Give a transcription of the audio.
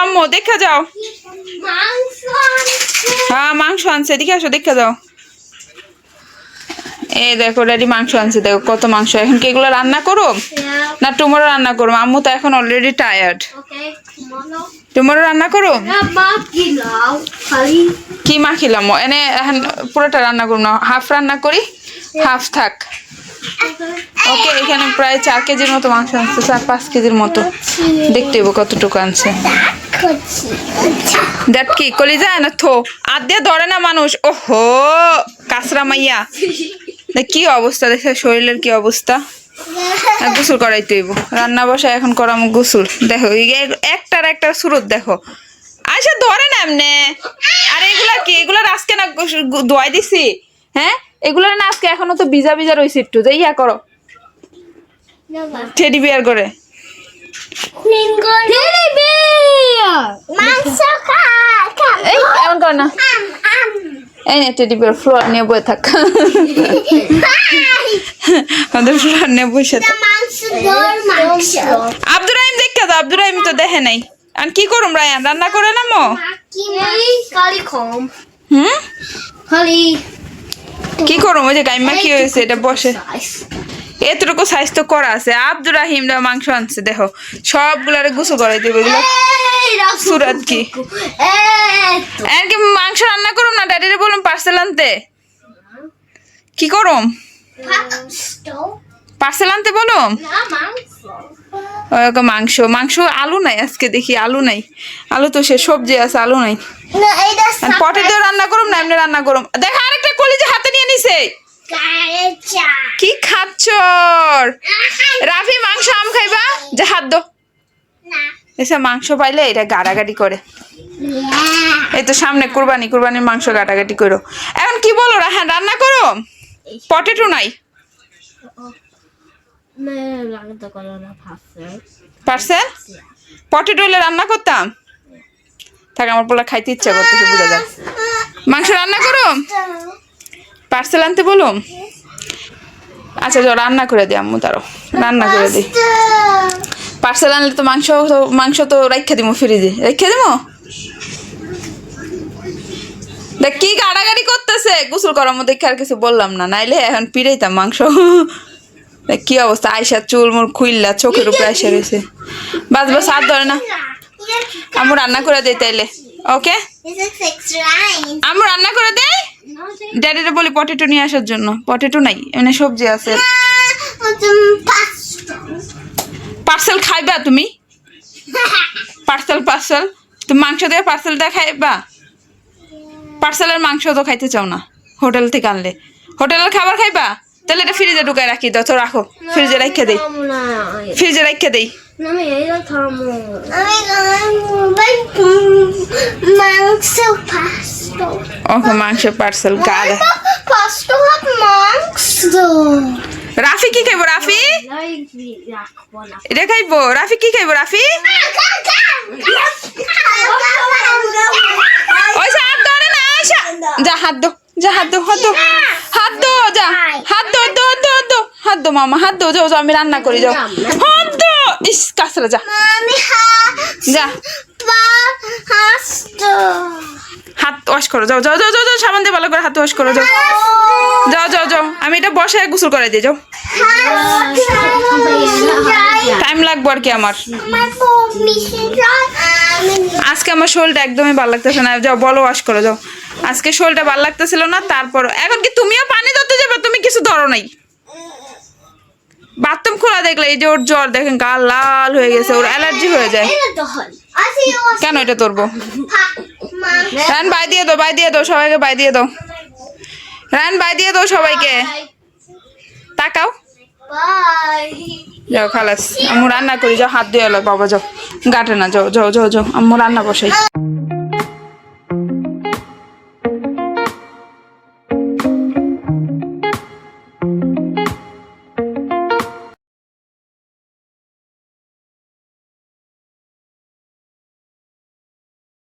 আম্মু, দেখা যাও। হ্যাঁ মাংস আনছে, এদিকে আসো, দেখা যাও। এই দেখো ড্যাডি মাংস আনছে, দেখো কত মাংস। এখন কি এগুলো রান্না করো না টুমরো রান্না করো? আম্মু তো এখন অলরেডি টায়ার্ড। টুমরো রান্না করো। কি মাখিলাম এনে এখন পুরোটা রান্না করবো না, হাফ রান্না করি, হাফ থাক। ওকে, এখানে প্রায় 4 কেজির মতো মাংস আনছে, 4-5 কেজির মতো। দেখতে হইব কতটুকু আনছে। দ্যাট কি কলিজা না থো আদে ধরে না মানুষ। ওহো কাসরা মাইয়া, কি অবস্থা দেখে, শরীরের কি অবস্থা। গোসল করাইতে হইব, রান্না বসা এখন করাম গোসল। দেখো একটার একটা সুরত দেখো, আচ্ছা ধরে না এমনে। আর এগুলা কি, এগুলা আজকে না ধোয়াই দিছি? হ্যাঁ এগুলো না আজকে এখনো তো ভিজা ভিজা রয়েছে, একটু যে ইয়া করো টেডি বিয়ার করে। এমন কর না, এই নে টেডি বিয়ার, ফ্লোর নিয়ে বসে থাক। আমাদের ফ্লোর নিয়ে বসে থাক। আব্দুর রাহিম দেখে দাও, আব্দুর রাহিম তো দেখে নাই। আর কি করুম রায়ান, রান্না করে না মো? কি করুম? ওই যে গাইমা কি হয়েছে, এটা বসে এতটুকু সাইজ তো করা আছে। আব্দুর রাহিম মাংস আনছে, দেখো সবগুলারে গোসল করাই দেবে। সুরাত কি আর কি মাংস রান্না করুম না, ড্যাডিরে বলুন পার্সেল আনতে। কি করুম? পার্সেল আনতে বলুম। মাংস মাংস আলু নাই আজকে, দেখি আলু নাই। আলু তো সে সবজি আছে, আলু নাই। পটেটো রান্না করুম না এমনি রান্না করুম? দেখা আরেকটা কলিজা হাতে নিয়ে নিছে। কি খাচ্ছ রাফি? মাংস আম খাইবা? যা হাত দো। এসে মাংস পাইলে এটা গাড়াগাড়ি করে। এই তো সামনে কুরবানির মাংস গাটাগাটি করো। এখন কি বলো রাহান, রান্না করো? পটেটো নাই, পার্সেল পটেটো হলে রান্না করতাম। থাক, আমার পোলা খাইতে ইচ্ছা করতেছে, বুঝা যায়। মাংস রান্না করো, পার্সেল আনতে বলো। আচ্ছা যাও রান্না করে দিই আম্মু, তারও রান্না করে দিই। পার্সেল আনলে তো মাংস তো রাখা দিব, ফ্রিজে রেখে দিব। দেখ কি গাড়াগাড়ি করতেছে, গোসল করার মধ্যে আর কিছু বললাম না, নাইলে এখন পিড়াইতাম মাংস। দেখ কি অবস্থা, আয়সা চুল মুল খুইল্লা চোখের উপরে আয়সা রয়েছে। বাস বাস আর ধরে না। আম্মু রান্না করে দেয় তাইলে। ওকে আম্মু রান্না করে দেয়। ড্যাডিরে বলি পটেটো নিয়ে আসার জন্য। পটেটো নাই, এমনি সবজি আছে। পার্সেল খাইবা তুমি? পার্সেল তুমি মাংস দিয়ে পার্সেলটা খাইবা? পার্সেলের মাংস তো খাইতে চাও না, হোটেল থেকে আনলে। হোটেলের খাবার খাইবা? তাহলে এটা ফ্রিজে ঢুকায় রাখি দাও তো, রাখো ফ্রিজে রেখে দেই, ফ্রিজে রেখে দেই। ওকে মাংস পার্সেল গাড়া। রাফি কি খাইবো? রাফি এটা খাইবো? রাফি কি খাইবো? রাফি ওই হাত ধরে না, যা হাত দো, যা হাত দো, হাত দো, হাত দো, যা হাত দো, দো দো দো, হাত দো মামা, হাত দো, যাও যাও আমি রান্না করি, যাও হাত দো। ইস কাছরা, যা যা হাত ওয়াশ করো, যাও যাও যাও যাও যাও, সাবান দিয়ে ভালো করে হাত ওয়াশ করো, যাও যাও যাও যাও। আমি এটা বসায় গোসল করাই দিই, যাও। টাইম লাগবে আর কি আমার। আজকে আমার শরীরটা একদমই ভালো লাগতেছে না, যাও বলো ওয়াশ করো, যাও। আজকে শরীরটা ভালো লাগতেছিল না, তারপর এখন কি তুমিও পানি ধরতে যাবে? তুমি কিছু ধরো নাই, বাথরুম খোলা দেখলে এই যে ওর জ্বর, দেখেন গাল লাল হয়ে গেছে, ওর অ্যালার্জি হয়ে যায়। কেন এটা ধরবো? রান বাই দিয়ে দাও, বাই দিয়ে দাও সবাইকে, বাই দিয়ে দাও রান, বাই দিয়ে দাও সবাইকে। তাকাও, যাও খালাস। আম্মু রান্না করি, যাও হাত দিয়ে এলো বাবা, যাও গাটে না, যাও যাও যাও যাও, আম্মু রান্না বসাই।